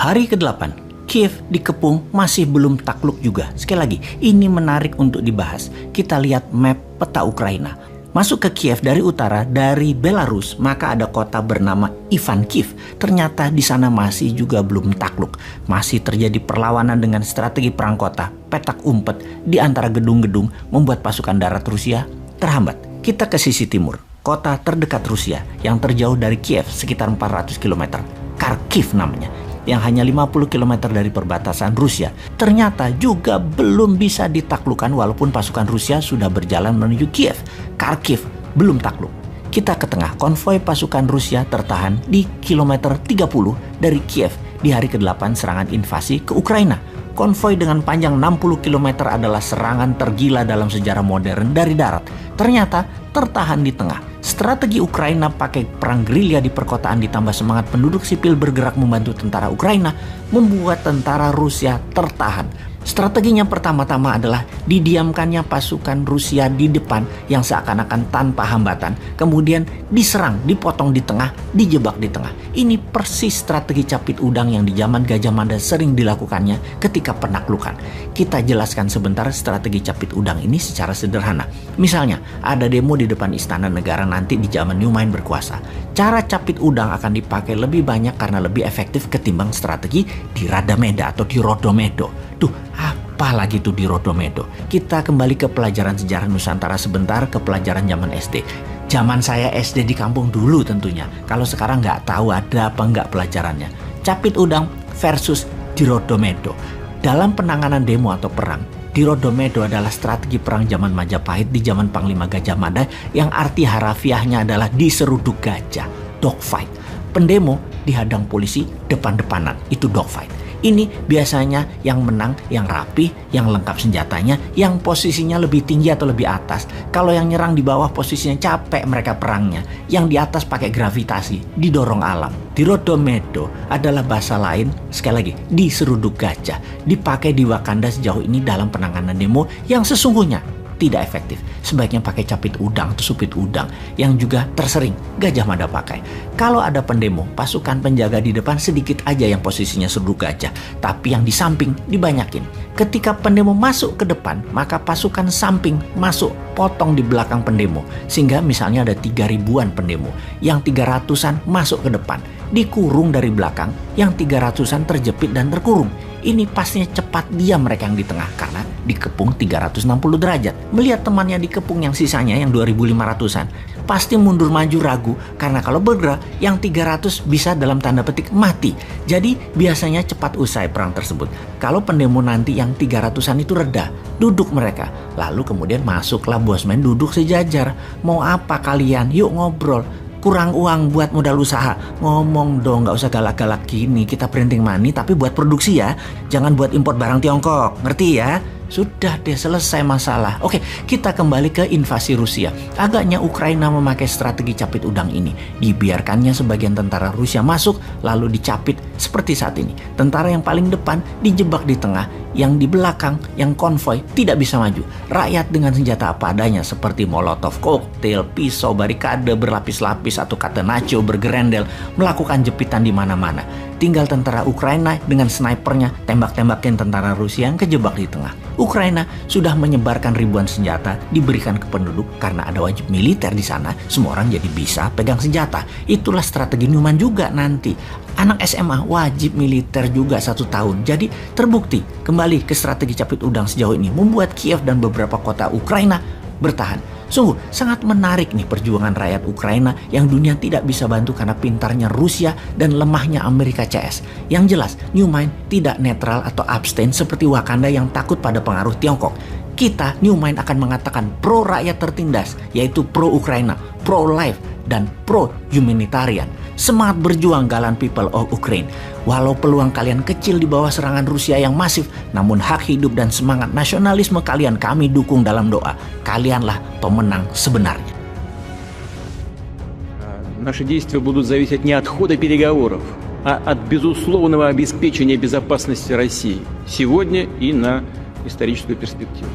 Hari ke-8, Kiev dikepung masih belum takluk juga. Sekali lagi, ini menarik untuk dibahas. Kita lihat map peta Ukraina. Masuk ke Kiev dari utara, dari Belarus, maka ada kota bernama Ivankov. Ternyata di sana masih juga belum takluk. Masih terjadi perlawanan dengan strategi perang kota, petak umpet di antara gedung-gedung membuat pasukan darat Rusia terhambat. Kita ke sisi timur, kota terdekat Rusia yang terjauh dari Kiev sekitar 400 km. Kharkiv namanya, yang hanya 50 km dari perbatasan Rusia, ternyata juga belum bisa ditaklukkan walaupun pasukan Rusia sudah berjalan menuju Kiev. Kharkiv belum takluk. Kita ke tengah, konvoi pasukan Rusia tertahan di kilometer 30 dari Kiev di hari ke-8 serangan invasi ke Ukraina. Konvoi dengan panjang 60 km adalah serangan tergila dalam sejarah modern dari darat. Ternyata tertahan di tengah. Strategi Ukraina pakai perang gerilya di perkotaan ditambah semangat penduduk sipil bergerak membantu tentara Ukraina membuat tentara Rusia tertahan. Strateginya pertama-tama adalah didiamkannya pasukan Rusia di depan yang seakan-akan tanpa hambatan. Kemudian diserang, dipotong di tengah, dijebak di tengah. Ini persis strategi capit udang yang di zaman Gajah Mada sering dilakukannya ketika penaklukan. Kita jelaskan sebentar strategi capit udang ini secara sederhana. Misalnya, ada demo di depan Istana Negara nanti di zaman Nyumain berkuasa. Cara capit udang akan dipakai lebih banyak karena lebih efektif ketimbang strategi di Radameda atau di Rodomedo. Apalagi tuh di Rodomedo. Kita kembali ke pelajaran sejarah Nusantara sebentar, ke pelajaran zaman SD. Zaman saya SD di kampung dulu tentunya. Kalau sekarang nggak tahu ada apa nggak pelajarannya. Capit udang versus di Rodomedo. Dalam penanganan demo atau perang, di Rodomedo adalah strategi perang zaman Majapahit di zaman Panglima Gajah Mada yang arti harafiahnya adalah diseruduk gajah, dogfight. Pendemo dihadang polisi depan-depanan, itu dogfight. Ini biasanya yang menang, yang rapi, yang lengkap senjatanya, yang posisinya lebih tinggi atau lebih atas. Kalau yang nyerang di bawah posisinya capek mereka perangnya. Yang di atas pakai gravitasi, didorong alam. Di Rodomedo adalah bahasa lain, sekali lagi, diseruduk gajah. Dipakai di Wakanda sejauh ini dalam penanganan demo yang sesungguhnya tidak efektif. Sebaiknya pakai capit udang atau supit udang yang juga tersering Gajah Mada pakai. Kalau ada pendemo, pasukan penjaga di depan sedikit aja yang posisinya seruduk gajah, tapi yang di samping dibanyakin. Ketika pendemo masuk ke depan, maka pasukan samping masuk potong di belakang pendemo. Sehingga misalnya ada 3.000-an pendemo, yang 300-an masuk ke depan, dikurung dari belakang, yang 300-an terjepit dan terkurung. Ini pastinya cepat diam mereka yang di tengah karena dikepung 360 derajat. Melihat temannya dikepung yang sisanya yang 2.500-an, pasti mundur maju ragu karena kalau bergerak yang 300 bisa dalam tanda petik mati. Jadi biasanya cepat usai perang tersebut. Kalau pendemo nanti yang 300-an itu reda, duduk mereka. Lalu kemudian masuklah bosman duduk sejajar. Mau apa kalian? Yuk ngobrol. Kurang uang buat modal usaha. Ngomong dong, gak usah galak-galak gini. Kita printing money tapi buat produksi ya. Jangan buat import barang Tiongkok. Ngerti ya? Sudah deh, selesai masalah. Oke, kita kembali ke invasi Rusia. Agaknya Ukraina memakai strategi capit udang ini. Dibiarkannya sebagian tentara Rusia masuk, lalu dicapit seperti saat ini. Tentara yang paling depan dijebak di tengah, yang di belakang, yang konvoi tidak bisa maju. Rakyat dengan senjata apa adanya seperti molotov koktail, pisau, barikade berlapis-lapis atau catenaccio bergerendel melakukan jepitan di mana-mana. Tinggal tentara Ukraina dengan snipernya tembak-tembakin tentara Rusia yang kejebak di tengah. Ukraina sudah menyebarkan ribuan senjata diberikan ke penduduk karena ada wajib militer di sana. Semua orang jadi bisa pegang senjata. Itulah strategi Newman juga nanti. Anak SMA wajib militer juga 1 tahun. Jadi terbukti kembali ke strategi capit udang sejauh ini membuat Kiev dan beberapa kota Ukraina bertahan. Sungguh sangat menarik nih perjuangan rakyat Ukraina yang dunia tidak bisa bantu karena pintarnya Rusia dan lemahnya Amerika CS. Yang jelas, Newmind tidak netral atau abstain seperti Wakanda yang takut pada pengaruh Tiongkok. Kita, Newmind, akan mengatakan pro rakyat tertindas, yaitu pro Ukraina, pro life, dan pro humanitarian. Semangat berjuang galan people of Ukraine. Walau peluang kalian kecil di bawah serangan Rusia yang masif, namun hak hidup dan semangat nasionalisme kalian kami dukung dalam doa. Kalianlah pemenang sebenarnya. Наши действия будут зависеть не от хода переговоров, а от безусловного обеспечения безопасности России сегодня и на историческую перспективу.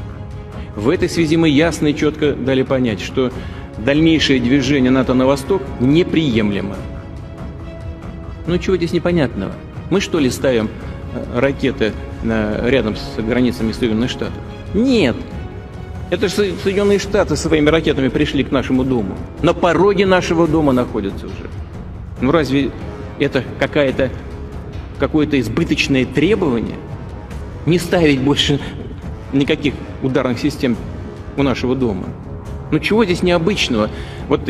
В этой связи мы ясно и четко дали понять, что дальнейшее движение НАТО на восток неприемлемо. Ну чего здесь непонятного? Мы что ли ставим ракеты рядом с границами Соединенных Штатов? Нет. Это же Соединенные Штаты своими ракетами пришли к нашему дому. На пороге нашего дома находятся уже. Ну разве это какое-то избыточное требование? Не ставить больше никаких ударных систем у нашего дома. Ну чего здесь необычного? Вот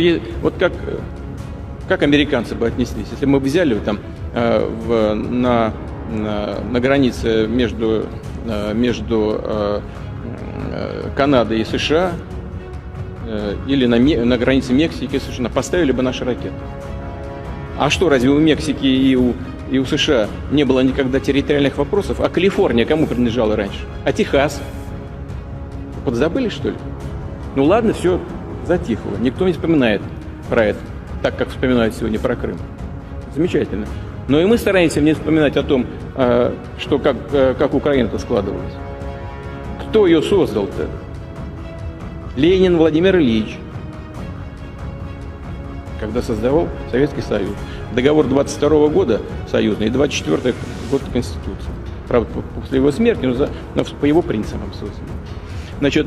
как американцы бы отнеслись, если мы взяли там на границе между Канадой и США или на границе Мексики и США поставили бы наши ракеты. А что, разве у Мексики и у США не было никогда территориальных вопросов? А Калифорния кому принадлежала раньше? А Техас? Подзабыли, что ли? Ну ладно, все затихло. Никто не вспоминает про это, так как вспоминают сегодня про Крым. Замечательно. Но и мы стараемся не вспоминать о том, что как Украина-то складывалась. Кто ее создал-то? Ленин Владимир Ильич, когда создавал Советский Союз. Договор 22 года союзный и 24 год Конституции. Правда, после его смерти, но по его принципам создан. Значит,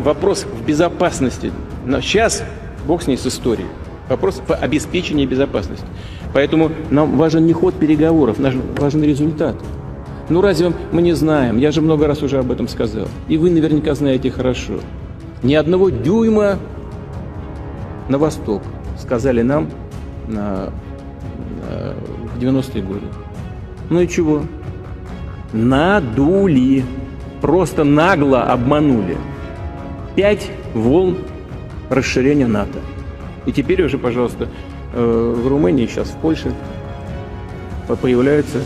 вопрос в безопасности. Но сейчас, бог с ней, с историей. Вопрос в обеспечении безопасности. Поэтому нам важен не ход переговоров, нам важен результат. Ну разве мы не знаем? Я же много раз уже об этом сказал. И вы наверняка знаете хорошо. Ни одного дюйма на восток, сказали нам в 90-е годы. Ну и чего? Надули. Просто нагло обманули. 5 волн расширения НАТО. И теперь уже, пожалуйста, в Румынии, сейчас в Польше появляются